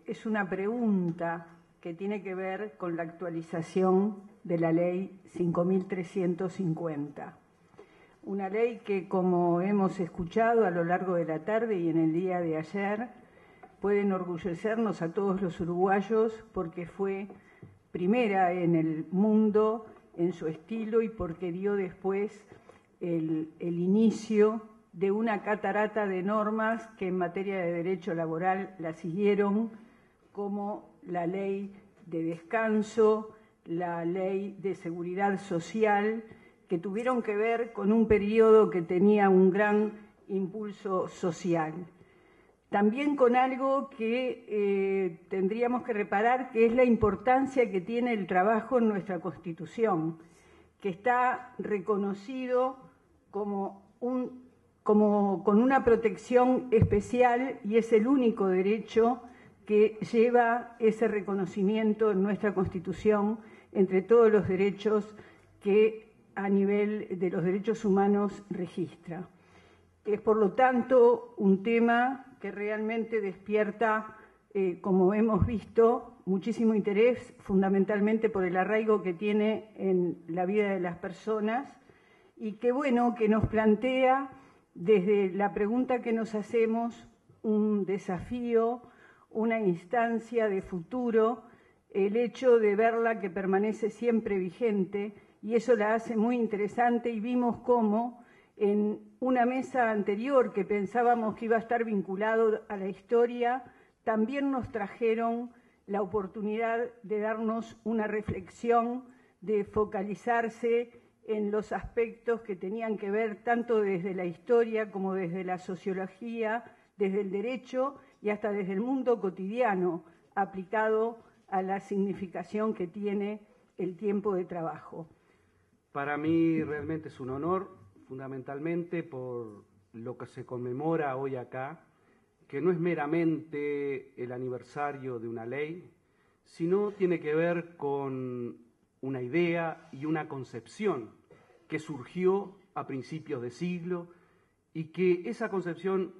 es una pregunta que tiene que ver con la actualización de la ley 5.350. Una ley que, como hemos escuchado a lo largo de la tarde y en el día de ayer, puede enorgullecernos a todos los uruguayos porque fue primera en el mundo en su estilo y porque dio después el inicio de una catarata de normas que en materia de derecho laboral la siguieron, como la ley de descanso, la ley de seguridad social, que tuvieron que ver con un periodo que tenía un gran impulso social. También con algo que tendríamos que reparar, que es la importancia que tiene el trabajo en nuestra Constitución, que está reconocido con una protección especial y es el único derecho que lleva ese reconocimiento en nuestra Constitución entre todos los derechos que a nivel de los derechos humanos registra. Es, por lo tanto, un tema que realmente despierta, como hemos visto, muchísimo interés, fundamentalmente por el arraigo que tiene en la vida de las personas y que, bueno, que nos plantea desde la pregunta que nos hacemos un desafío, una instancia de futuro, el hecho de verla que permanece siempre vigente, y eso la hace muy interesante, y vimos cómo en una mesa anterior que pensábamos que iba a estar vinculado a la historia, también nos trajeron la oportunidad de darnos una reflexión, de focalizarse en los aspectos que tenían que ver tanto desde la historia como desde la sociología, desde el derecho y hasta desde el mundo cotidiano, aplicado a la significación que tiene el tiempo de trabajo. Para mí realmente es un honor, fundamentalmente por lo que se conmemora hoy acá, que no es meramente el aniversario de una ley, sino tiene que ver con una idea y una concepción que surgió a principios de siglo y que esa concepción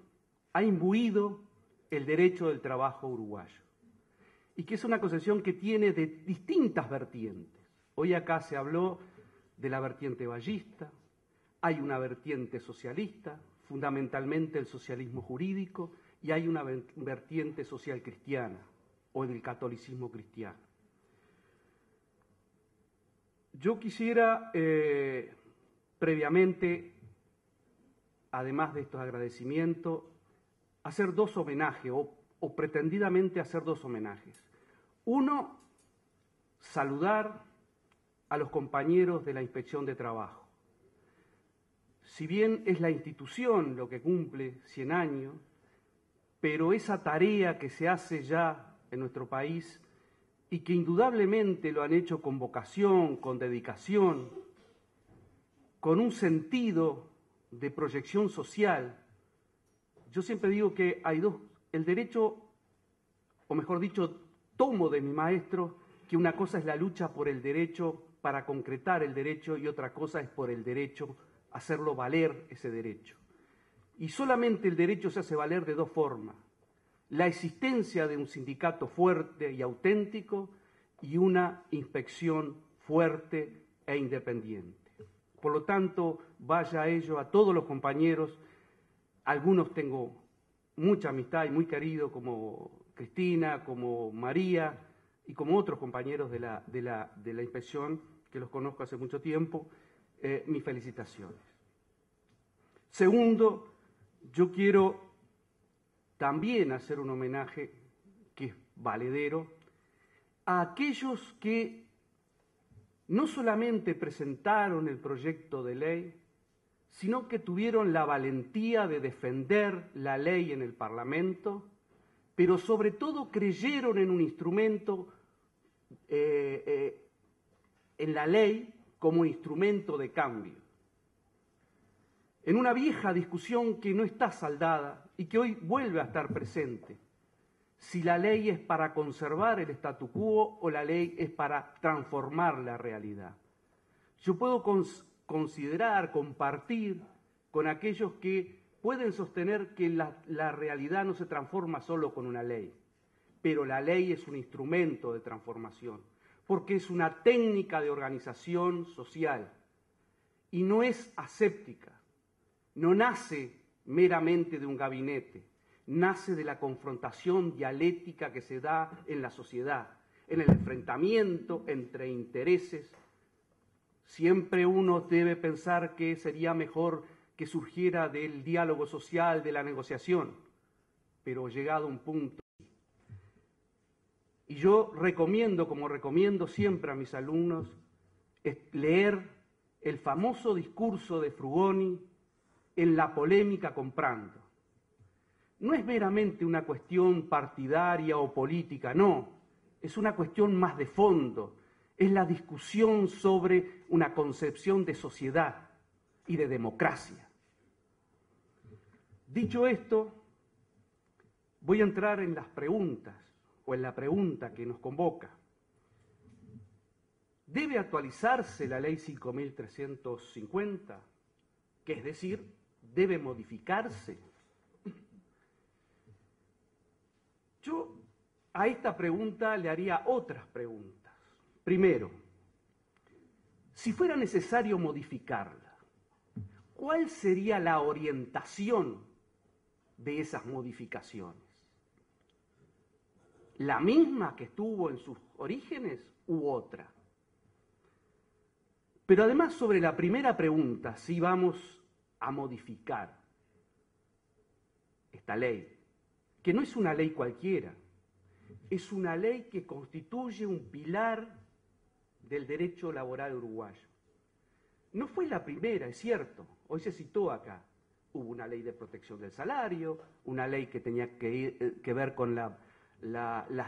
ha imbuido el derecho del trabajo uruguayo. Y que es una concepción que tiene de distintas vertientes. Hoy acá se habló de la vertiente vallista, hay una vertiente socialista, fundamentalmente el socialismo jurídico, y hay una vertiente social cristiana o del catolicismo cristiano. Yo quisiera, previamente, además de estos agradecimientos, hacer dos homenajes, o pretendidamente hacer dos homenajes. Uno, saludar a los compañeros de la Inspección de Trabajo. Si bien es la institución lo que cumple 100 años, pero esa tarea que se hace ya en nuestro país y que indudablemente lo han hecho con vocación, con dedicación, con un sentido de proyección social. Yo siempre digo que hay dos, el derecho, o mejor dicho, tomo de mi maestro, que una cosa es la lucha por el derecho para concretar el derecho y otra cosa es por el derecho, hacerlo valer ese derecho. Y solamente el derecho se hace valer de dos formas: la existencia de un sindicato fuerte y auténtico y una inspección fuerte e independiente. Por lo tanto, vaya a ello a todos los compañeros. Algunos tengo mucha amistad y muy querido, como Cristina, como María y como otros compañeros de la inspección, que los conozco hace mucho tiempo. Mis felicitaciones. Segundo, yo quiero también hacer un homenaje, que es valedero, a aquellos que no solamente presentaron el proyecto de ley, sino que tuvieron la valentía de defender la ley en el Parlamento, pero sobre todo creyeron en un instrumento, en la ley como instrumento de cambio. En una vieja discusión que no está saldada y que hoy vuelve a estar presente: si la ley es para conservar el statu quo o la ley es para transformar la realidad. Yo puedo considerar, compartir con aquellos que pueden sostener que la realidad no se transforma solo con una ley, pero la ley es un instrumento de transformación, porque es una técnica de organización social y no es aséptica, no nace meramente de un gabinete, nace de la confrontación dialéctica que se da en la sociedad, en el enfrentamiento entre intereses. Siempre uno debe pensar que sería mejor que surgiera del diálogo social, de la negociación, pero llegado a un punto. Y yo recomiendo, como recomiendo siempre a mis alumnos, es leer el famoso discurso de Frugoni en La polémica comprando. No es meramente una cuestión partidaria o política, no, es una cuestión más de fondo, es la discusión sobre una concepción de sociedad y de democracia. Dicho esto, voy a entrar en las preguntas, o en la pregunta que nos convoca. ¿Debe actualizarse la Ley 5.350? Que es decir, ¿debe modificarse? Yo a esta pregunta le haría otras preguntas. Primero, si fuera necesario modificarla, ¿cuál sería la orientación de esas modificaciones? ¿La misma que estuvo en sus orígenes u otra? Pero además, sobre la primera pregunta, si vamos a modificar esta ley, que no es una ley cualquiera, es una ley que constituye un pilar del derecho laboral uruguayo. No fue la primera, es cierto, hoy se citó acá. Hubo una ley de protección del salario, una ley que tenía que ver con las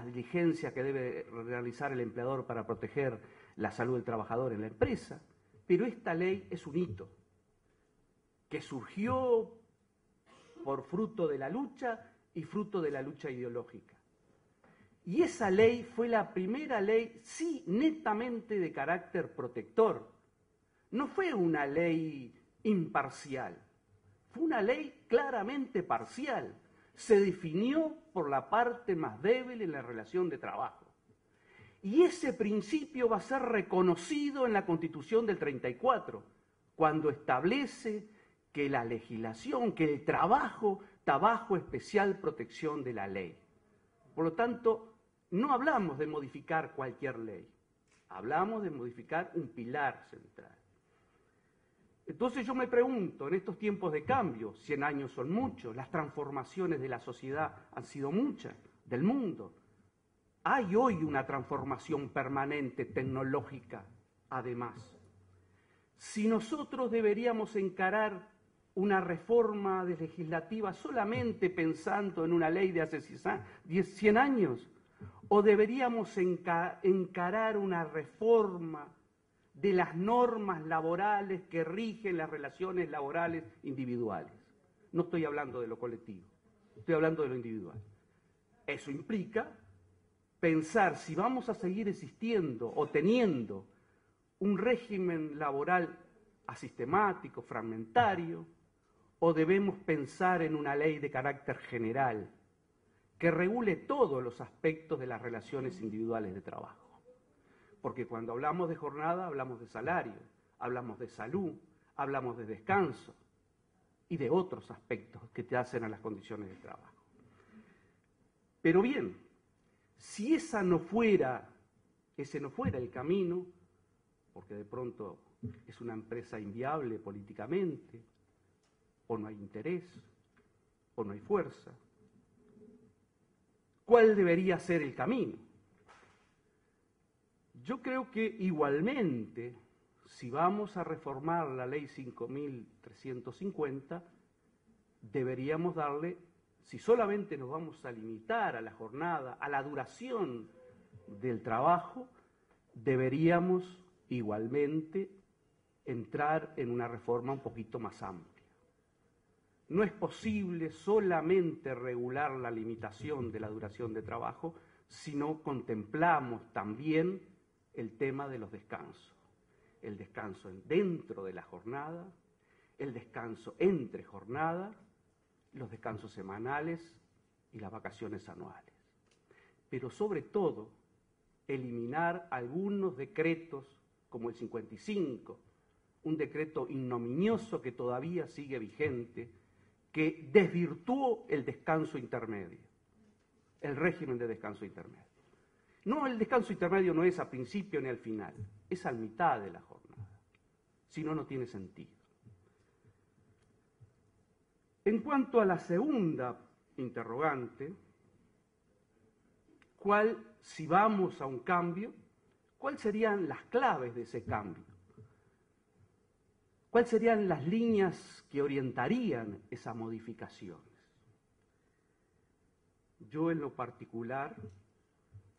diligencias que debe realizar el empleador para proteger la salud del trabajador en la empresa, pero esta ley es un hito que surgió por fruto de la lucha y fruto de la lucha ideológica. Y esa ley fue la primera ley, sí, netamente de carácter protector. No fue una ley imparcial, fue una ley claramente parcial. Se definió por la parte más débil en la relación de trabajo. Y ese principio va a ser reconocido en la Constitución del 34, cuando establece que la legislación, que el trabajo está bajo especial protección de la ley. Por lo tanto, no hablamos de modificar cualquier ley, hablamos de modificar un pilar central. Entonces yo me pregunto, en estos tiempos de cambio, 100 años son muchos, las transformaciones de la sociedad han sido muchas, del mundo. Hay hoy una transformación permanente tecnológica, además. Si nosotros deberíamos encarar una reforma legislativa solamente pensando en una ley de hace 100 años, o deberíamos encarar una reforma de las normas laborales que rigen las relaciones laborales individuales. No estoy hablando de lo colectivo, estoy hablando de lo individual. Eso implica pensar si vamos a seguir existiendo o teniendo un régimen laboral asistemático, fragmentario, o debemos pensar en una ley de carácter general que regule todos los aspectos de las relaciones individuales de trabajo. Porque cuando hablamos de jornada, hablamos de salario, hablamos de salud, hablamos de descanso y de otros aspectos que te hacen a las condiciones de trabajo. Pero bien, si ese no fuera el camino, porque de pronto es una empresa inviable políticamente, o no hay interés, o no hay fuerza, ¿cuál debería ser el camino? Yo creo que igualmente, si vamos a reformar la ley 5.350, deberíamos darle, si solamente nos vamos a limitar a la jornada, a la duración del trabajo, deberíamos igualmente entrar en una reforma un poquito más amplia. No es posible solamente regular la limitación de la duración de trabajo, sino contemplamos también el tema de los descansos. El descanso dentro de la jornada, el descanso entre jornadas, los descansos semanales y las vacaciones anuales. pero sobre todo eliminar algunos decretos como el 55, un decreto ignominioso que todavía sigue vigente, que desvirtuó el descanso intermedio, el régimen de descanso intermedio. No, el descanso intermedio no es al principio ni al final, es a mitad de la jornada, si no, no tiene sentido. En cuanto a la segunda interrogante, si vamos a un cambio, ¿cuáles serían las claves de ese cambio? ¿Cuáles serían las líneas que orientarían esas modificaciones? Yo en lo particular,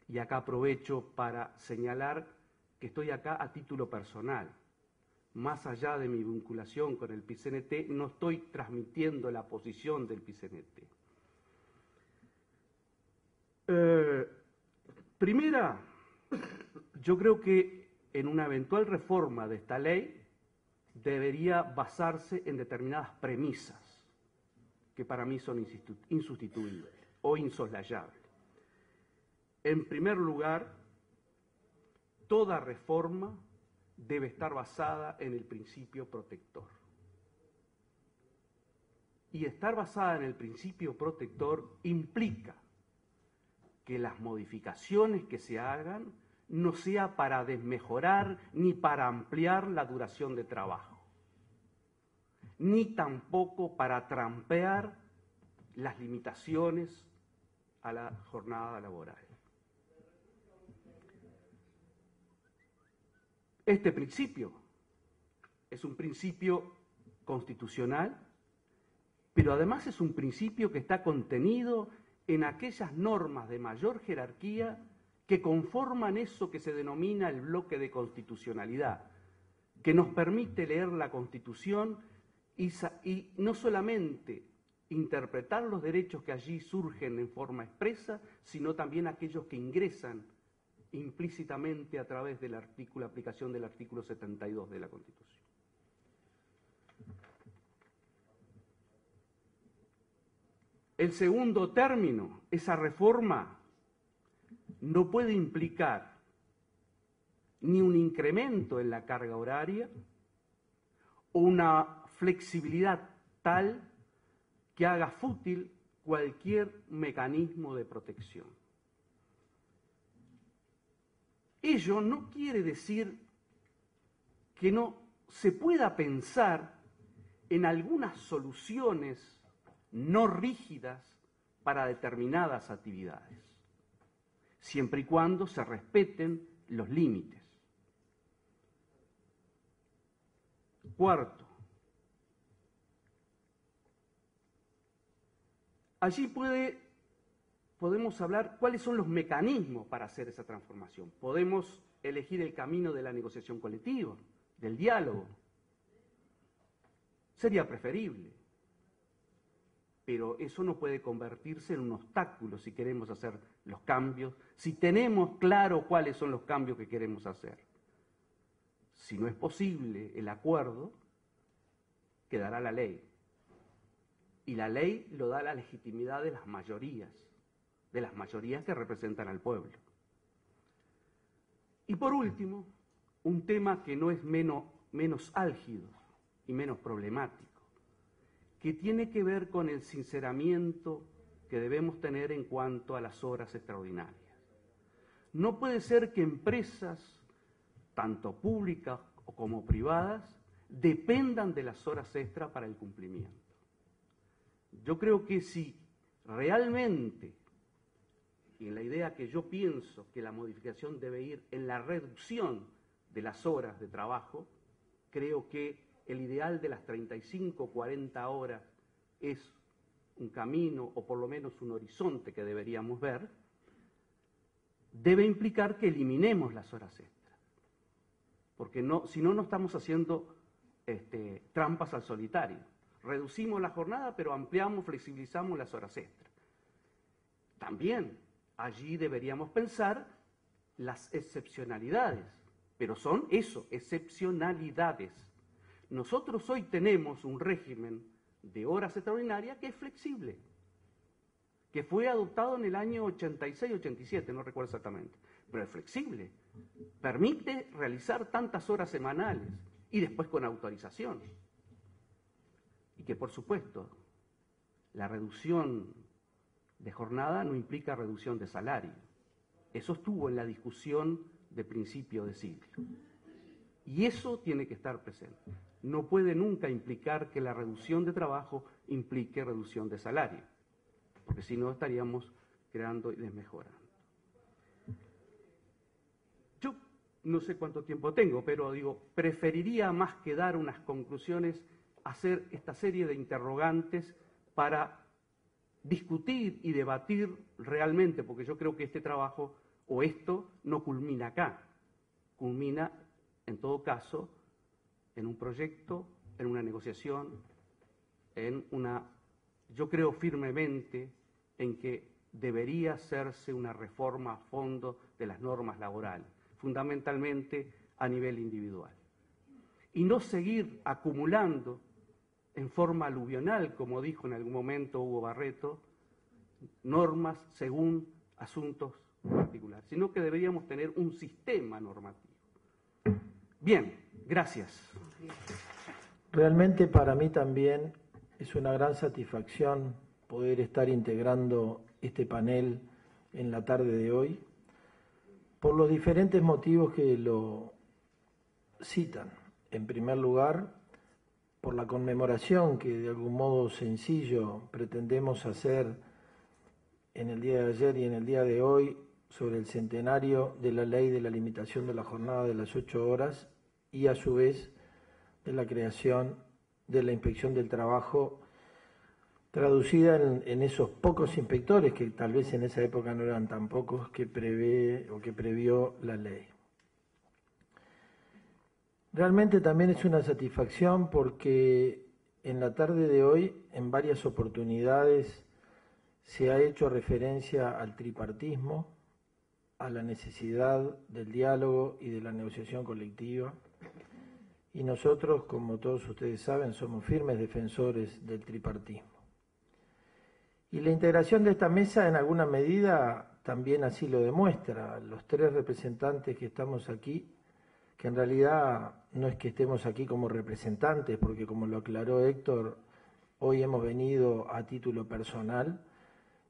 y acá aprovecho para señalar que estoy acá a título personal, más allá de mi vinculación con el PIT-CNT, no estoy transmitiendo la posición del PIT-CNT. Primera, yo creo que en una eventual reforma de esta ley debería basarse en determinadas premisas que para mí son insustituibles o insoslayables. En primer lugar, toda reforma debe estar basada en el principio protector. Y estar basada en el principio protector implica que las modificaciones que se hagan no sea para desmejorar ni para ampliar la duración de trabajo, ni tampoco para trampear las limitaciones a la jornada laboral. Este principio es un principio constitucional, pero además es un principio que está contenido en aquellas normas de mayor jerarquía que conforman eso que se denomina el bloque de constitucionalidad, que nos permite leer la Constitución y no solamente interpretar los derechos que allí surgen en forma expresa, sino también aquellos que ingresan implícitamente a través de la aplicación del artículo 72 de la Constitución. El segundo término, esa reforma no puede implicar ni un incremento en la carga horaria o una flexibilidad tal que haga fútil cualquier mecanismo de protección. Ello no quiere decir que no se pueda pensar en algunas soluciones no rígidas para determinadas actividades, siempre y cuando se respeten los límites. Cuarto, allí podemos hablar cuáles son los mecanismos para hacer esa transformación. Podemos elegir el camino de la negociación colectiva, del diálogo. Sería preferible. Pero eso no puede convertirse en un obstáculo si queremos hacer los cambios, si tenemos claro cuáles son los cambios que queremos hacer. Si no es posible el acuerdo, quedará la ley. Y la ley lo da la legitimidad de las mayorías que representan al pueblo. Y por último, un tema que no es menos álgido y menos problemático, que tiene que ver con el sinceramiento que debemos tener en cuanto a las horas extraordinarias. No puede ser que empresas, tanto públicas como privadas, dependan de las horas extra para el cumplimiento. Yo creo que si realmente, y en la idea que yo pienso que la modificación debe ir en la reducción de las horas de trabajo, creo que el ideal de las 35 o 40 horas es un camino o por lo menos un horizonte que deberíamos ver, debe implicar que eliminemos las horas extras. Porque si no, no estamos haciendo trampas al solitario. Reducimos la jornada, pero ampliamos, flexibilizamos las horas extras. También allí deberíamos pensar las excepcionalidades, pero son eso, excepcionalidades. Nosotros hoy tenemos un régimen de horas extraordinarias que es flexible. que fue adoptado en el año 86-87, no recuerdo exactamente, pero es flexible, permite realizar tantas horas semanales y después con autorización. Y que, por supuesto, la reducción de jornada no implica reducción de salario. Eso estuvo en la discusión de principio de siglo. Y eso tiene que estar presente. No puede nunca implicar que la reducción de trabajo implique reducción de salario, porque si no estaríamos creando y desmejorando. Yo no sé cuánto tiempo tengo, pero digo, preferiría más que dar unas conclusiones, hacer esta serie de interrogantes para discutir y debatir realmente, porque yo creo que este trabajo o esto no culmina acá, culmina en todo caso en un proyecto, en una negociación, yo creo firmemente en que debería hacerse una reforma a fondo de las normas laborales, fundamentalmente a nivel individual, y no seguir acumulando en forma aluvional, como dijo en algún momento Hugo Barreto, normas según asuntos particulares, sino que deberíamos tener un sistema normativo. Bien, gracias. Realmente para mí también es una gran satisfacción poder estar integrando este panel en la tarde de hoy, por los diferentes motivos que lo citan. En primer lugar, por la conmemoración que de algún modo sencillo pretendemos hacer en el día de ayer y en el día de hoy sobre el centenario de la ley de la limitación de la jornada de las 8 horas y a su vez de la creación de la Inspección del Trabajo, traducida en esos pocos inspectores, que tal vez en esa época no eran tan pocos, que previó la ley. Realmente también es una satisfacción porque en la tarde de hoy, en varias oportunidades, se ha hecho referencia al tripartismo, a la necesidad del diálogo y de la negociación colectiva. Y nosotros, como todos ustedes saben, somos firmes defensores del tripartismo. Y la integración de esta mesa, en alguna medida, también así lo demuestra. Los tres representantes que estamos aquí, que en realidad no es que estemos aquí como representantes, porque como lo aclaró Héctor, hoy hemos venido a título personal,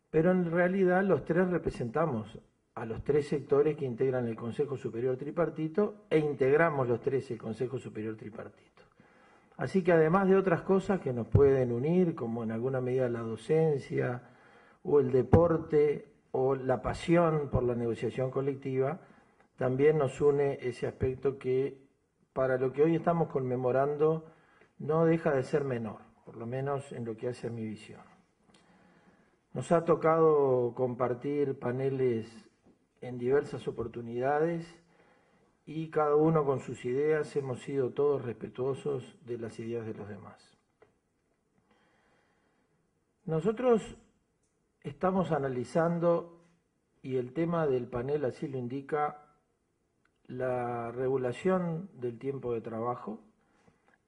pero en realidad los tres representamos a los tres sectores que integran el Consejo Superior Tripartito e integramos los tres el Consejo Superior Tripartito. Así que además de otras cosas que nos pueden unir, como en alguna medida la docencia o el deporte o la pasión por la negociación colectiva, también nos une ese aspecto que para lo que hoy estamos conmemorando no deja de ser menor, por lo menos en lo que hace a mi visión. Nos ha tocado compartir paneles en diversas oportunidades y cada uno con sus ideas hemos sido todos respetuosos de las ideas de los demás. Nosotros estamos analizando, y el tema del panel así lo indica, la regulación del tiempo de trabajo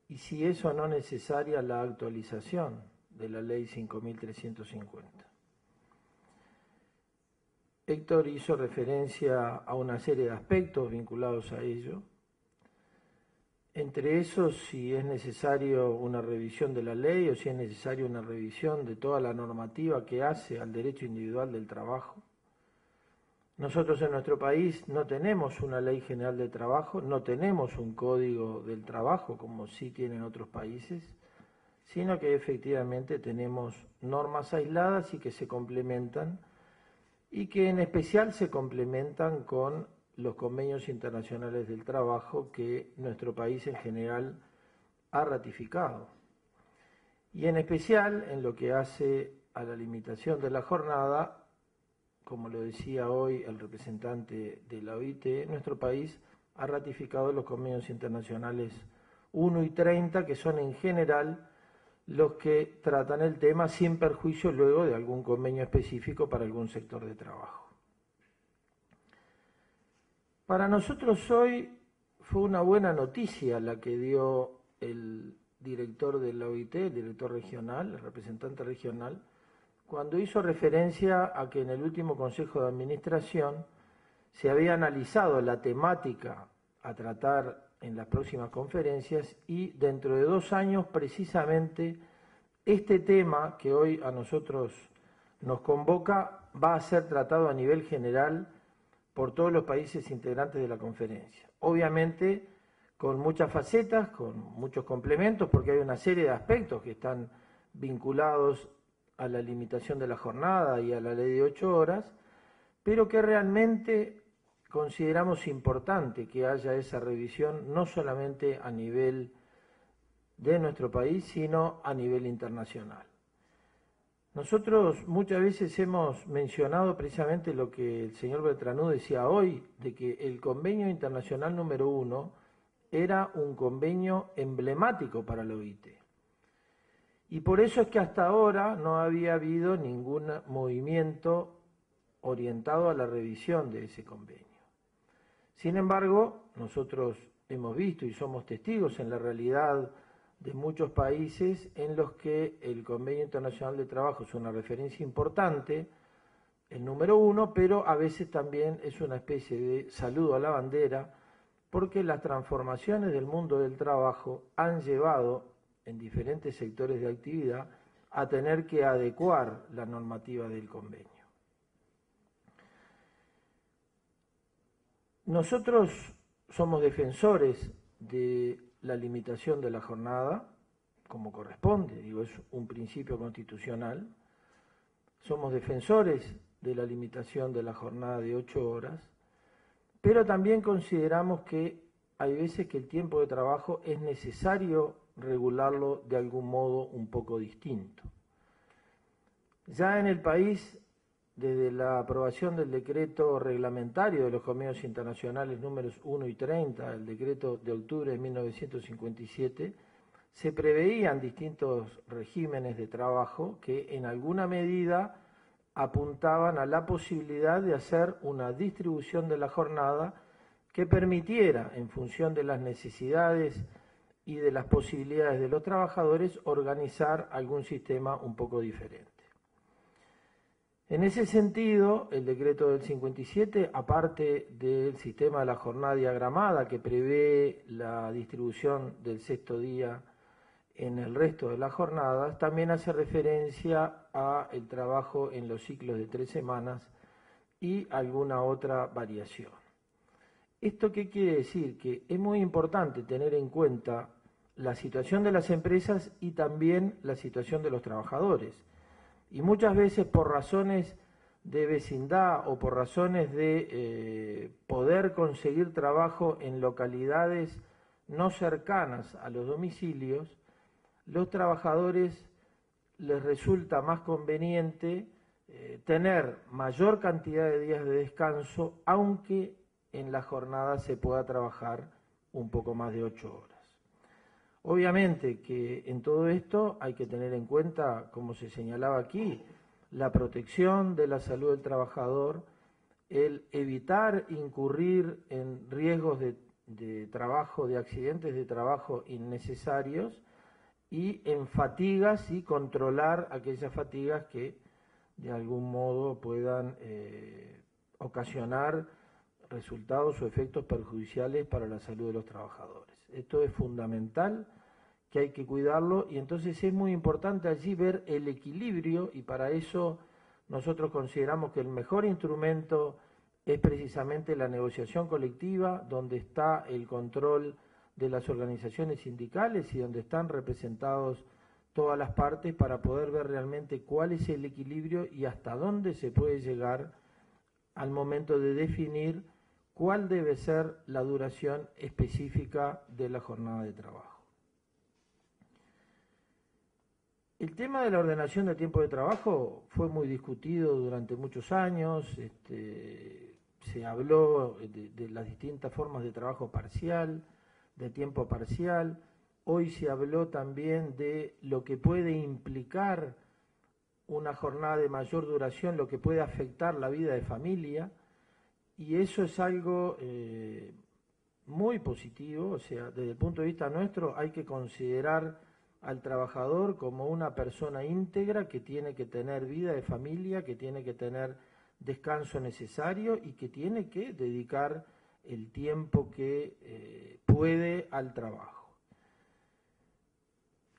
y si es o no necesaria la actualización de la ley 5.350. Héctor hizo referencia a una serie de aspectos vinculados a ello. Entre esos, si es necesario una revisión de la ley o si es necesario una revisión de toda la normativa que hace al derecho individual del trabajo. Nosotros en nuestro país no tenemos una ley general de trabajo, no tenemos un código del trabajo como sí tienen otros países, sino que efectivamente tenemos normas aisladas y que se complementan y que en especial se complementan con los convenios internacionales del trabajo que nuestro país en general ha ratificado. Y en especial en lo que hace a la limitación de la jornada, como lo decía hoy el representante de la OIT, nuestro país ha ratificado los convenios internacionales 1 y 30, que son en general los que tratan el tema sin perjuicio luego de algún convenio específico para algún sector de trabajo. Para nosotros hoy fue una buena noticia la que dio el director de la OIT, el director regional, el representante regional, cuando hizo referencia a que en el último Consejo de Administración se había analizado la temática a tratar en las próximas conferencias y dentro de 2 años precisamente este tema que hoy a nosotros nos convoca va a ser tratado a nivel general por todos los países integrantes de la conferencia. Obviamente con muchas facetas, con muchos complementos, porque hay una serie de aspectos que están vinculados a la limitación de la jornada y a la ley de 8 horas, pero que realmente consideramos importante que haya esa revisión no solamente a nivel de nuestro país, sino a nivel internacional. Nosotros muchas veces hemos mencionado precisamente lo que el señor Beltranú decía hoy, de que el convenio internacional número 1 era un convenio emblemático para la OIT. Y por eso es que hasta ahora no había habido ningún movimiento orientado a la revisión de ese convenio. Sin embargo, nosotros hemos visto y somos testigos en la realidad de muchos países en los que el Convenio Internacional de Trabajo es una referencia importante, el número 1, pero a veces también es una especie de saludo a la bandera, porque las transformaciones del mundo del trabajo han llevado en diferentes sectores de actividad a tener que adecuar la normativa del convenio. Nosotros somos defensores de la limitación de la jornada, como corresponde, digo, es un principio constitucional. Somos defensores de la limitación de la jornada de 8 horas, pero también consideramos que hay veces que el tiempo de trabajo es necesario regularlo de algún modo un poco distinto. Ya en el país, desde la aprobación del decreto reglamentario de los convenios internacionales números 1 y 30, el decreto de octubre de 1957, se preveían distintos regímenes de trabajo que en alguna medida apuntaban a la posibilidad de hacer una distribución de la jornada que permitiera, en función de las necesidades y de las posibilidades de los trabajadores, organizar algún sistema un poco diferente. En ese sentido, el decreto del 57, aparte del sistema de la jornada diagramada que prevé la distribución del 6º día en el resto de las jornadas, también hace referencia a el trabajo en los ciclos de 3 semanas y alguna otra variación. ¿Esto qué quiere decir? Que es muy importante tener en cuenta la situación de las empresas y también la situación de los trabajadores. Y muchas veces por razones de vecindad o por razones de poder conseguir trabajo en localidades no cercanas a los domicilios, los trabajadores les resulta más conveniente tener mayor cantidad de días de descanso, aunque en la jornada se pueda trabajar un poco más de 8 horas. Obviamente que en todo esto hay que tener en cuenta, como se señalaba aquí, la protección de la salud del trabajador, el evitar incurrir en riesgos de trabajo, de accidentes de trabajo innecesarios y en fatigas y controlar aquellas fatigas que de algún modo puedan ocasionar resultados o efectos perjudiciales para la salud de los trabajadores. Esto es fundamental, que hay que cuidarlo, y entonces es muy importante allí ver el equilibrio, y para eso nosotros consideramos que el mejor instrumento es precisamente la negociación colectiva, donde está el control de las organizaciones sindicales y donde están representados todas las partes para poder ver realmente cuál es el equilibrio y hasta dónde se puede llegar al momento de definir cuál debe ser la duración específica de la jornada de trabajo. El tema de la ordenación del tiempo de trabajo fue muy discutido durante muchos años, se habló de las distintas formas de trabajo parcial, de tiempo parcial, hoy se habló también de lo que puede implicar una jornada de mayor duración, lo que puede afectar la vida de familia, y eso es algo muy positivo. O sea, desde el punto de vista nuestro hay que considerar al trabajador como una persona íntegra que tiene que tener vida de familia, que tiene que tener descanso necesario y que tiene que dedicar el tiempo que puede al trabajo.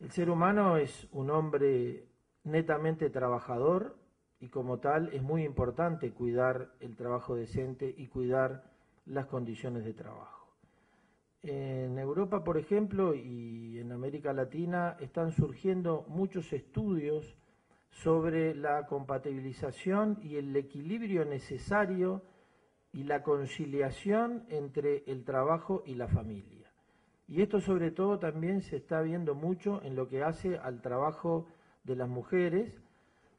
El ser humano es un hombre netamente trabajador y como tal es muy importante cuidar el trabajo decente y cuidar las condiciones de trabajo. En Europa, por ejemplo, y en América Latina están surgiendo muchos estudios sobre la compatibilización y el equilibrio necesario y la conciliación entre el trabajo y la familia. Y esto sobre todo también se está viendo mucho en lo que hace al trabajo de las mujeres,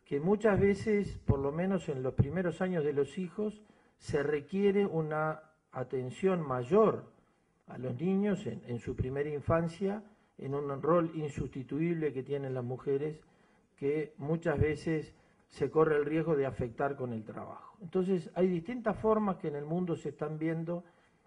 que muchas veces, por lo menos en los primeros años de los hijos, se requiere una atención mayor a los niños en su primera infancia, en un rol insustituible que tienen las mujeres, que muchas veces se corre el riesgo de afectar con el trabajo. Entonces hay distintas formas que en el mundo se están viendo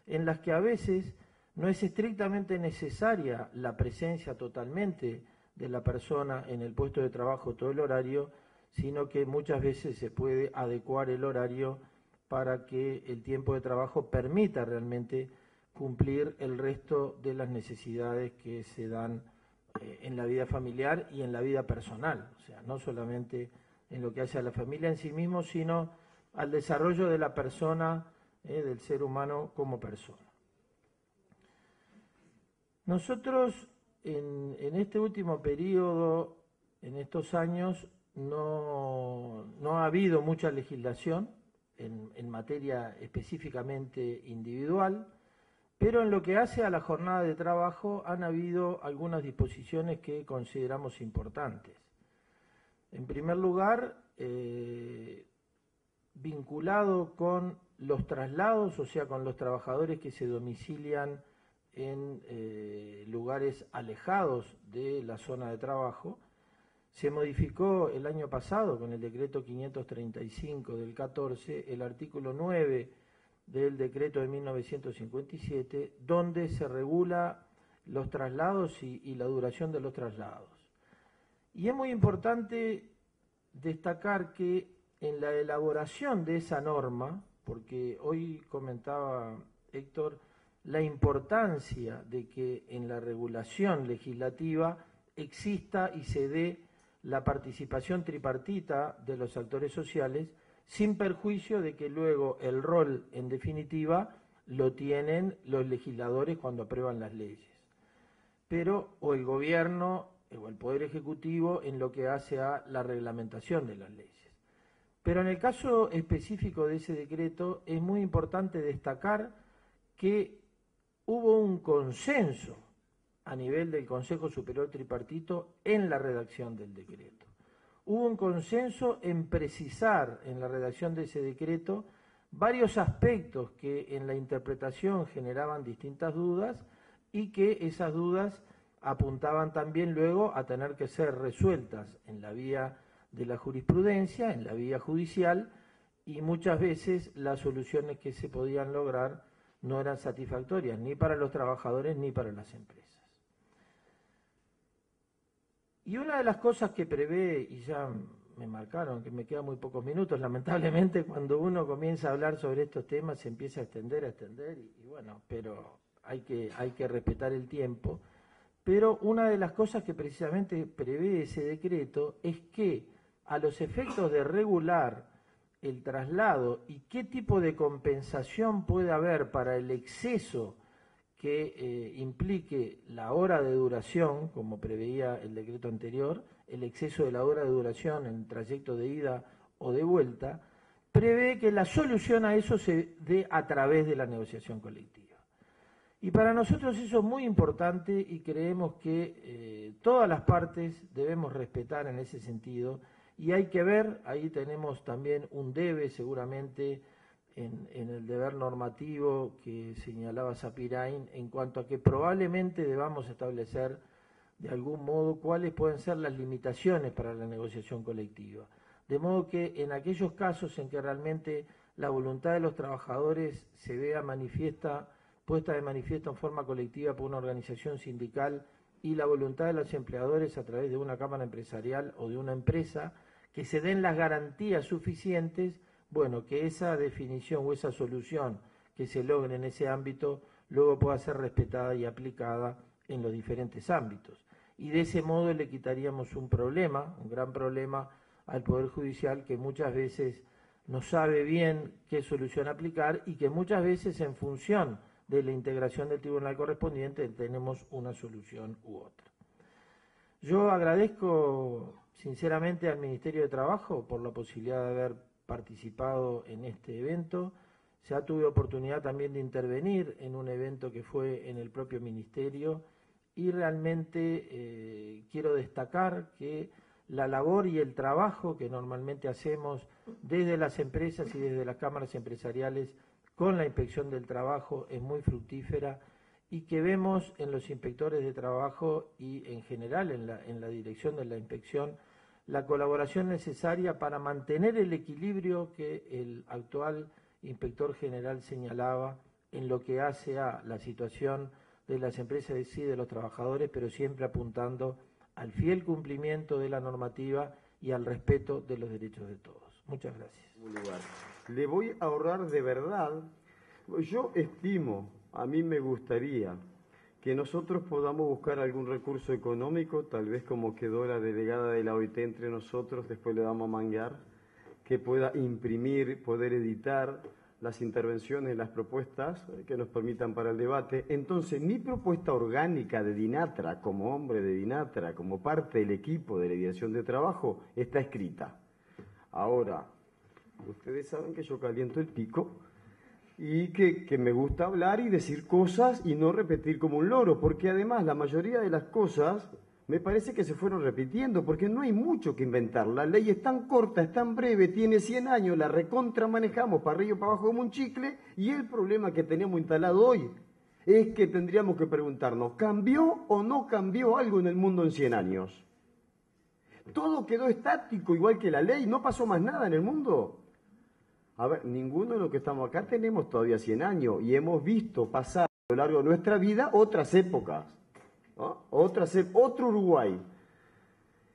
en las que a veces no es estrictamente necesaria la presencia totalmente de la persona en el puesto de trabajo todo el horario, sino que muchas veces se puede adecuar el horario para que el tiempo de trabajo permita realmente cumplir el resto de las necesidades que se dan en la vida familiar y en la vida personal, o sea, no solamente en lo que hace a la familia en sí mismo, sino al desarrollo de la persona, del ser humano como persona. Nosotros en este último periodo, en estos años, no ha habido mucha legislación en materia específicamente individual, pero en lo que hace a la jornada de trabajo han habido algunas disposiciones que consideramos importantes. En primer lugar, vinculado con los traslados, o sea, con los trabajadores que se domicilian en lugares alejados de la zona de trabajo, se modificó el año pasado con el decreto 535 del 14, el artículo 9 del decreto de 1957, donde se regula los traslados y la duración de los traslados. Y es muy importante destacar que en la elaboración de esa norma, porque hoy comentaba Héctor la importancia de que en la regulación legislativa exista y se dé la participación tripartita de los actores sociales, sin perjuicio de que luego el rol, en definitiva, lo tienen los legisladores cuando aprueban las leyes. Pero o el gobierno o el Poder Ejecutivo en lo que hace a la reglamentación de las leyes. Pero en el caso específico de ese decreto es muy importante destacar que hubo un consenso a nivel del Consejo Superior Tripartito en la redacción del decreto. Hubo un consenso en precisar en la redacción de ese decreto varios aspectos que en la interpretación generaban distintas dudas y que esas dudas apuntaban también luego a tener que ser resueltas en la vía de la jurisprudencia, en la vía judicial, y muchas veces las soluciones que se podían lograr no eran satisfactorias ni para los trabajadores ni para las empresas. Y una de las cosas que prevé, y ya me marcaron que me quedan muy pocos minutos, lamentablemente cuando uno comienza a hablar sobre estos temas se empieza a extender, y bueno, pero hay que respetar el tiempo. Pero una de las cosas que precisamente prevé ese decreto es que a los efectos de regular el traslado y qué tipo de compensación puede haber para el exceso que implique la hora de duración, como preveía el decreto anterior, el exceso de la hora de duración en el trayecto de ida o de vuelta, prevé que la solución a eso se dé a través de la negociación colectiva. Y para nosotros eso es muy importante y creemos que todas las partes debemos respetar en ese sentido, y hay que ver, ahí tenemos también un debe seguramente en el deber normativo que señalaba Sapirain en cuanto a que probablemente debamos establecer de algún modo cuáles pueden ser las limitaciones para la negociación colectiva. De modo que en aquellos casos en que realmente la voluntad de los trabajadores se vea puesta de manifiesto en forma colectiva por una organización sindical y la voluntad de los empleadores a través de una cámara empresarial o de una empresa, que se den las garantías suficientes, bueno, que esa definición o esa solución que se logre en ese ámbito luego pueda ser respetada y aplicada en los diferentes ámbitos. Y de ese modo le quitaríamos un problema, un gran problema al Poder Judicial, que muchas veces no sabe bien qué solución aplicar y que muchas veces en función de la integración del tribunal correspondiente tenemos una solución u otra. Yo agradezco sinceramente al Ministerio de Trabajo por la posibilidad de haber participado en este evento. Ya tuve oportunidad también de intervenir en un evento que fue en el propio Ministerio y realmente quiero destacar que la labor y el trabajo que normalmente hacemos desde las empresas y desde las cámaras empresariales con la inspección del trabajo es muy fructífera y que vemos en los inspectores de trabajo y en general en la dirección de la inspección la colaboración necesaria para mantener el equilibrio que el actual inspector general señalaba en lo que hace a la situación de las empresas y de los trabajadores, pero siempre apuntando al fiel cumplimiento de la normativa y al respeto de los derechos de todos. Muchas gracias. Le voy a ahorrar de verdad. Yo estimo, a mí me gustaría que nosotros podamos buscar algún recurso económico, tal vez como quedó la delegada de la OIT entre nosotros, después le vamos a manguear, que pueda imprimir, poder editar las intervenciones, las propuestas que nos permitan para el debate. Entonces, mi propuesta orgánica de DINATRA, como hombre de DINATRA, como parte del equipo de la dirección de trabajo, está escrita. Ahora, ustedes saben que yo caliento el pico y que me gusta hablar y decir cosas y no repetir como un loro, porque además la mayoría de las cosas me parece que se fueron repitiendo, porque no hay mucho que inventar. La ley es tan corta, es tan breve, tiene 100 años, la recontra manejamos para arriba y para abajo como un chicle, y el problema que tenemos instalado hoy es que tendríamos que preguntarnos, ¿cambió o no cambió algo en el mundo en 100 años? Todo quedó estático, igual que la ley, no pasó más nada en el mundo. A ver, ninguno de los que estamos acá tenemos todavía 100 años, y hemos visto pasar a lo largo de nuestra vida otras épocas. ¿No? Otro Uruguay.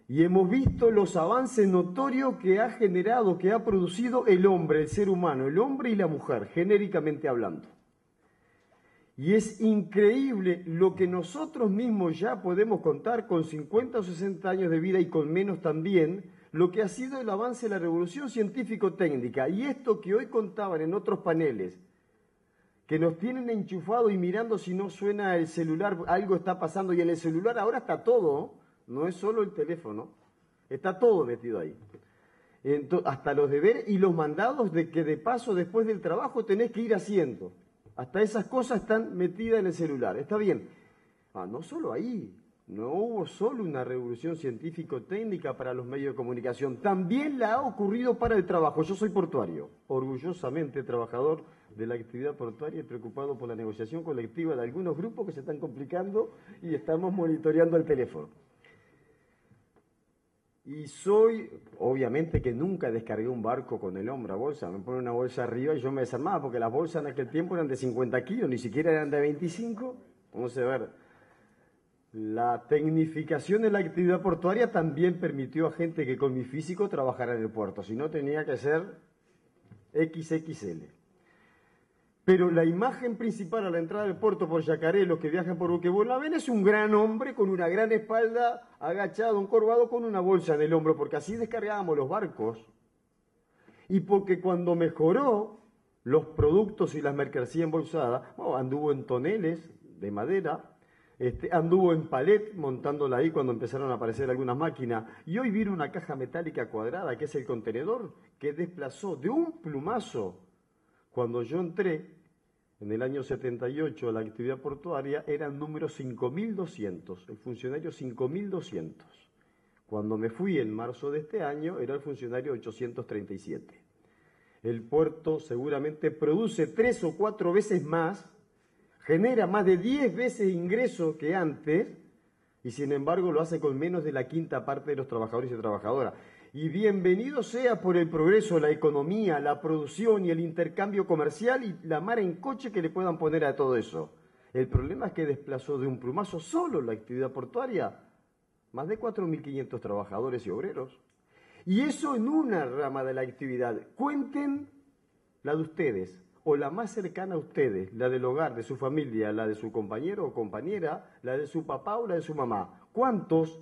Y hemos visto los avances notorios que ha generado, que ha producido el hombre, el ser humano, el hombre y la mujer, genéricamente hablando. Y es increíble lo que nosotros mismos ya podemos contar con 50 o 60 años de vida y con menos también, lo que ha sido el avance de la revolución científico-técnica. Y esto que hoy contaban en otros paneles, que nos tienen enchufado y mirando si no suena el celular, algo está pasando, y en el celular ahora está todo, no es solo el teléfono, está todo metido ahí. Hasta los deberes y los mandados de que de paso después del trabajo tenés que ir haciendo. Hasta esas cosas están metidas en el celular, está bien. No solo ahí, no hubo solo una revolución científico-técnica para los medios de comunicación, también la ha ocurrido para el trabajo. Yo soy portuario, orgullosamente trabajador de la actividad portuaria y preocupado por la negociación colectiva de algunos grupos que se están complicando y estamos monitoreando el teléfono. Y soy, obviamente que nunca descargué un barco con el hombro a bolsa, me pone una bolsa arriba y yo me desarmaba, porque las bolsas en aquel tiempo eran de 50 kilos, ni siquiera eran de 25. Vamos a ver, la tecnificación de la actividad portuaria también permitió a gente que con mi físico trabajara en el puerto, si no tenía que ser XXL. Pero la imagen principal a la entrada del puerto por Yacaré, los que viajan por Buquebus la ven, es un gran hombre con una gran espalda, agachado, encorvado, con una bolsa en el hombro, porque así descargábamos los barcos. Y porque cuando mejoró los productos y las mercancías embolsadas, anduvo en toneles de madera, anduvo en palet montándola ahí cuando empezaron a aparecer algunas máquinas, y hoy viene una caja metálica cuadrada, que es el contenedor, que desplazó de un plumazo. Cuando yo entré, en el año 78, a la actividad portuaria, eran número 5.200, el funcionario 5.200. Cuando me fui en marzo de este año, era el funcionario 837. El puerto seguramente produce 3 o 4 veces más, genera más de 10 veces ingreso que antes, y sin embargo lo hace con menos de la quinta parte de los trabajadores y trabajadoras. Y bienvenido sea por el progreso, la economía, la producción y el intercambio comercial y la mar en coche que le puedan poner a todo eso. El problema es que desplazó de un plumazo solo la actividad portuaria más de 4.500 trabajadores y obreros. Y eso en una rama de la actividad. Cuenten la de ustedes, o la más cercana a ustedes, la del hogar, de su familia, la de su compañero o compañera, la de su papá o la de su mamá. ¿Cuántos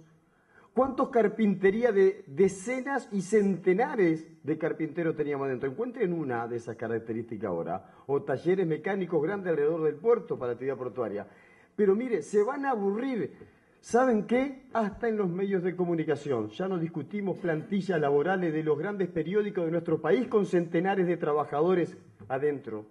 carpintería de decenas y centenares de carpinteros teníamos adentro? Encuentren una de esas características ahora, o talleres mecánicos grandes alrededor del puerto para actividad portuaria. Pero mire, se van a aburrir. ¿Saben qué? Hasta en los medios de comunicación. Ya no discutimos plantillas laborales de los grandes periódicos de nuestro país con centenares de trabajadores adentro.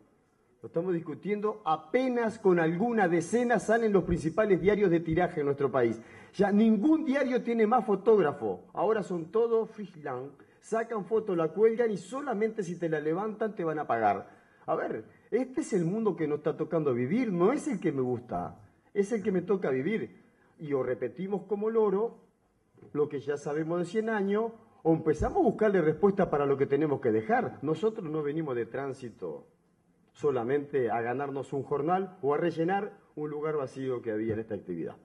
Lo estamos discutiendo apenas con alguna decena salen los principales diarios de tiraje en nuestro país. Ya ningún diario tiene más fotógrafo. Ahora son todos freelance. Sacan fotos, la cuelgan y solamente si te la levantan te van a pagar. A ver, este es el mundo que nos está tocando vivir. No es el que me gusta, es el que me toca vivir. Y o repetimos como loro lo que ya sabemos de 100 años, o empezamos a buscarle respuesta para lo que tenemos que dejar. Nosotros no venimos de tránsito solamente a ganarnos un jornal o a rellenar un lugar vacío que había en esta actividad.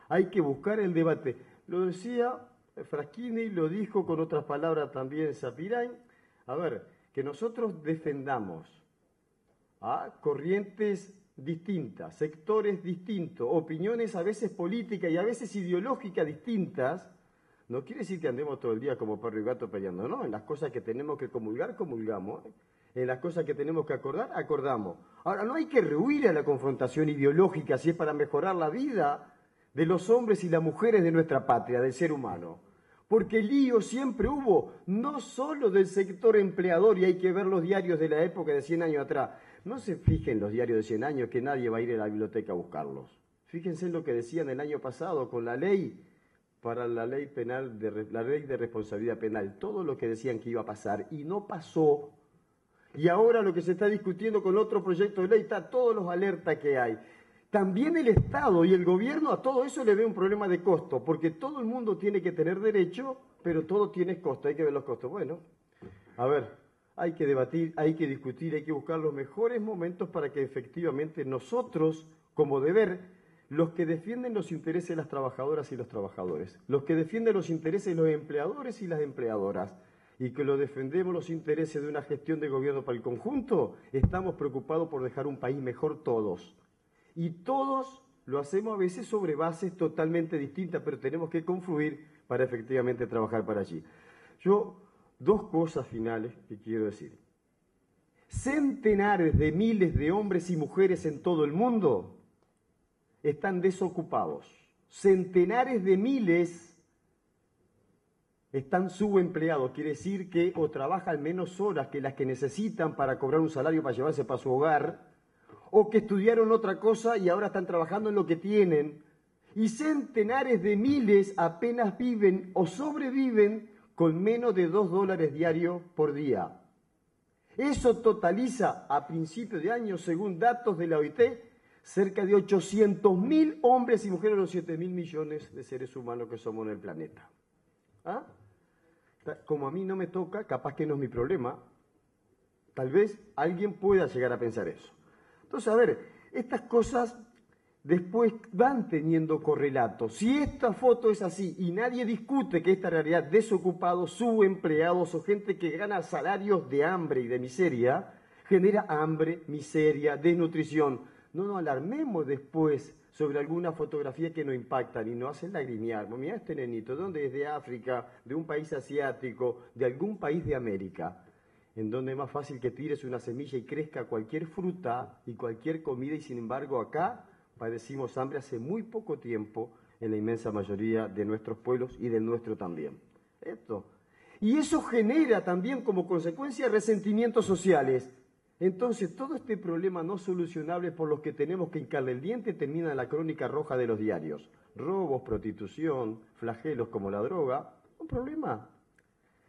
Hay que buscar el debate. Lo decía Fraschini, lo dijo con otras palabras también Sapirain. A ver, que nosotros defendamos a corrientes distintas, sectores distintos, opiniones a veces políticas y a veces ideológicas distintas, no quiere decir que andemos todo el día como perro y gato peleando, no, en las cosas que tenemos que comulgar, comulgamos, en las cosas que tenemos que acordar, acordamos. Ahora, no hay que rehuir a la confrontación ideológica si es para mejorar la vida de los hombres y las mujeres de nuestra patria, del ser humano. Porque lío siempre hubo, no solo del sector empleador, y hay que ver los diarios de la época de 100 años atrás. No se fijen los diarios de 100 años que nadie va a ir a la biblioteca a buscarlos. Fíjense en lo que decían el año pasado con la ley para la ley penal, la ley de responsabilidad penal. Todo lo que decían que iba a pasar y no pasó. Y ahora lo que se está discutiendo con otro proyecto de ley, está todos los alertas que hay. También el Estado y el gobierno a todo eso le ve un problema de costo, porque todo el mundo tiene que tener derecho, pero todo tiene costo, hay que ver los costos. Bueno, a ver, hay que debatir, hay que discutir, hay que buscar los mejores momentos para que efectivamente nosotros, como deber, los que defienden los intereses de las trabajadoras y los trabajadores, los que defienden los intereses de los empleadores y las empleadoras, y que lo defendemos los intereses de una gestión de gobierno para el conjunto, estamos preocupados por dejar un país mejor todos. Y todos lo hacemos a veces sobre bases totalmente distintas, pero tenemos que confluir para efectivamente trabajar para allí. Yo, dos cosas finales que quiero decir. Centenares de miles de hombres y mujeres en todo el mundo están desocupados. Centenares de miles están subempleados. Quiere decir que o trabajan menos horas que las que necesitan para cobrar un salario para llevarse para su hogar, o que estudiaron otra cosa y ahora están trabajando en lo que tienen. Y centenares de miles apenas viven o sobreviven con menos de $2 diarios por día. Eso totaliza a principios de año, según datos de la OIT, cerca de 800.000 hombres y mujeres de los 7.000 millones de seres humanos que somos en el planeta. ¿Ah? Como a mí no me toca, capaz que no es mi problema, tal vez alguien pueda llegar a pensar eso. Entonces, a ver, estas cosas después van teniendo correlatos. Si esta foto es así y nadie discute que esta realidad, desocupados, subempleados o gente que gana salarios de hambre y de miseria, genera hambre, miseria, desnutrición. No nos alarmemos después sobre alguna fotografía que nos impactan y nos hacen lagrimear. Mira este nenito, ¿de dónde es? De África, de un país asiático, de algún país de América, en donde es más fácil que tires una semilla y crezca cualquier fruta y cualquier comida, y sin embargo acá padecimos hambre hace muy poco tiempo en la inmensa mayoría de nuestros pueblos y del nuestro también. Y eso genera también como consecuencia resentimientos sociales. Entonces todo este problema no solucionable por los que tenemos que hincarle el diente termina en la crónica roja de los diarios. Robos, prostitución, flagelos como la droga, un problema.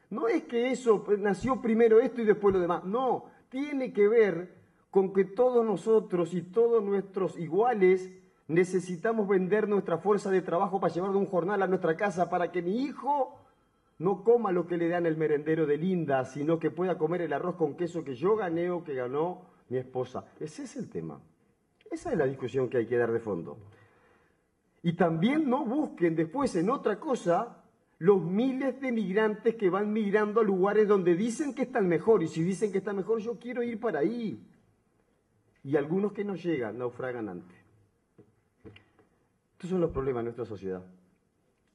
No es que eso nació primero esto y después lo demás. No, tiene que ver con que todos nosotros y todos nuestros iguales necesitamos vender nuestra fuerza de trabajo para llevar de un jornal a nuestra casa para que mi hijo no coma lo que le dan el merendero de Linda, sino que pueda comer el arroz con queso que yo gané o que ganó mi esposa. Ese es el tema. Esa es la discusión que hay que dar de fondo. Y también no busquen después en otra cosa los miles de migrantes que van migrando a lugares donde dicen que están mejor. Y si dicen que están mejor, yo quiero ir para ahí. Y algunos que no llegan, naufragan antes. Estos son los problemas de nuestra sociedad.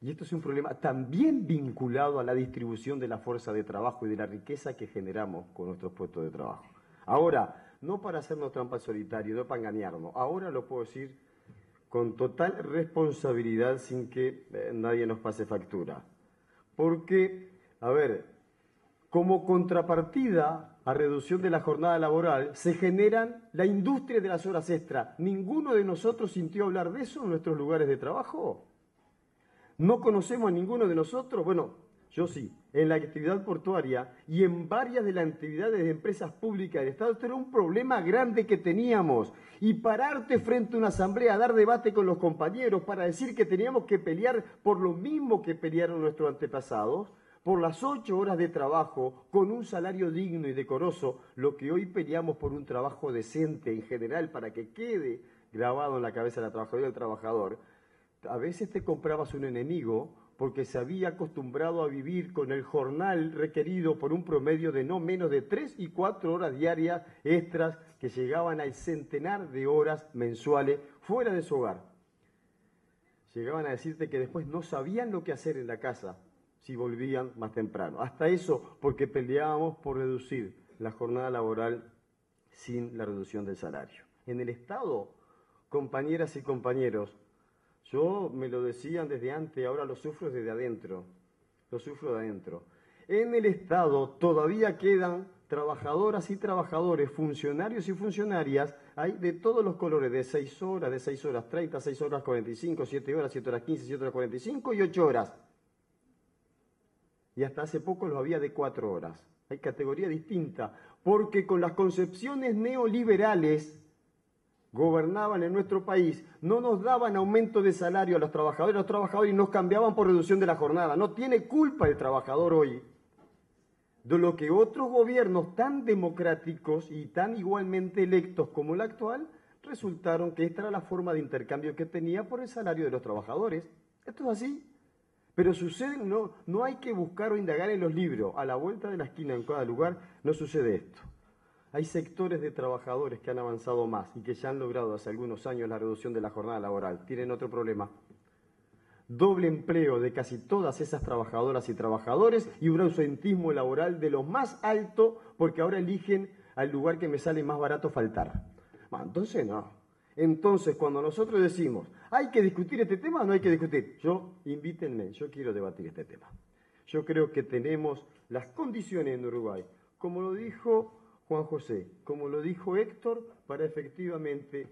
Y esto es un problema también vinculado a la distribución de la fuerza de trabajo y de la riqueza que generamos con nuestros puestos de trabajo. Ahora, no para hacernos trampa al solitario, no para engañarnos. Ahora lo puedo decir con total responsabilidad sin que nadie nos pase factura. Porque, a ver, como contrapartida a reducción de la jornada laboral, se generan la industria de las horas extras. ¿Ninguno de nosotros sintió hablar de eso en nuestros lugares de trabajo? ¿No conocemos a ninguno de nosotros? Bueno, yo sí. En la actividad portuaria y en varias de las actividades de empresas públicas del Estado, esto era un problema grande que teníamos. Y pararte frente a una asamblea a dar debate con los compañeros para decir que teníamos que pelear por lo mismo que pelearon nuestros antepasados, por las 8 horas de trabajo, con un salario digno y decoroso, lo que hoy peleamos por un trabajo decente en general para que quede grabado en la cabeza de la trabajadora y del trabajador. A veces te comprabas un enemigo porque se había acostumbrado a vivir con el jornal requerido por un promedio de no menos de 3 y 4 horas diarias extras que llegaban al centenar de horas mensuales fuera de su hogar. Llegaban a decirte que después no sabían lo que hacer en la casa si volvían más temprano. Hasta eso porque peleábamos por reducir la jornada laboral sin la reducción del salario. En el Estado, compañeras y compañeros, yo me lo decían desde antes, ahora lo sufro desde adentro, lo sufro de adentro. En el Estado todavía quedan trabajadoras y trabajadores, funcionarios y funcionarias, hay de todos los colores, de 6 horas, de 6 horas 30, 6 horas 45, 7 horas, 7 horas 15, 7 horas 45 y 8 horas. Y hasta hace poco los había de 4 horas. Hay categoría distinta, porque con las concepciones neoliberales gobernaban en nuestro país, no nos daban aumento de salario a los trabajadores y nos cambiaban por reducción de la jornada. No tiene culpa el trabajador hoy de lo que otros gobiernos tan democráticos y tan igualmente electos como el actual resultaron que esta era la forma de intercambio que tenía por el salario de los trabajadores. Esto es así. Pero sucede, no hay que buscar o indagar en los libros. A la vuelta de la esquina, en cada lugar, no sucede esto. Hay sectores de trabajadores que han avanzado más y que ya han logrado hace algunos años la reducción de la jornada laboral. Tienen otro problema. Doble empleo de casi todas esas trabajadoras y trabajadores y un ausentismo laboral de lo más alto porque ahora eligen al lugar que me sale más barato faltar. Bueno, entonces no. Entonces cuando nosotros decimos, ¿hay que discutir este tema o no hay que discutir? Invítenme, yo quiero debatir este tema. Yo creo que tenemos las condiciones en Uruguay, como lo dijo Juan José, como lo dijo Héctor, para efectivamente,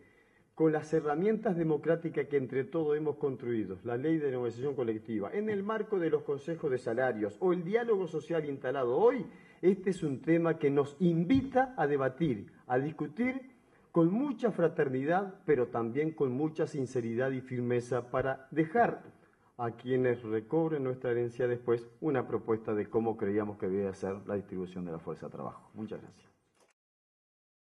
con las herramientas democráticas que entre todos hemos construido, la ley de negociación colectiva, en el marco de los consejos de salarios o el diálogo social instalado hoy, este es un tema que nos invita a debatir, a discutir con mucha fraternidad, pero también con mucha sinceridad y firmeza para dejar a quienes recobren nuestra herencia después una propuesta de cómo creíamos que debía ser la distribución de la fuerza de trabajo. Muchas gracias.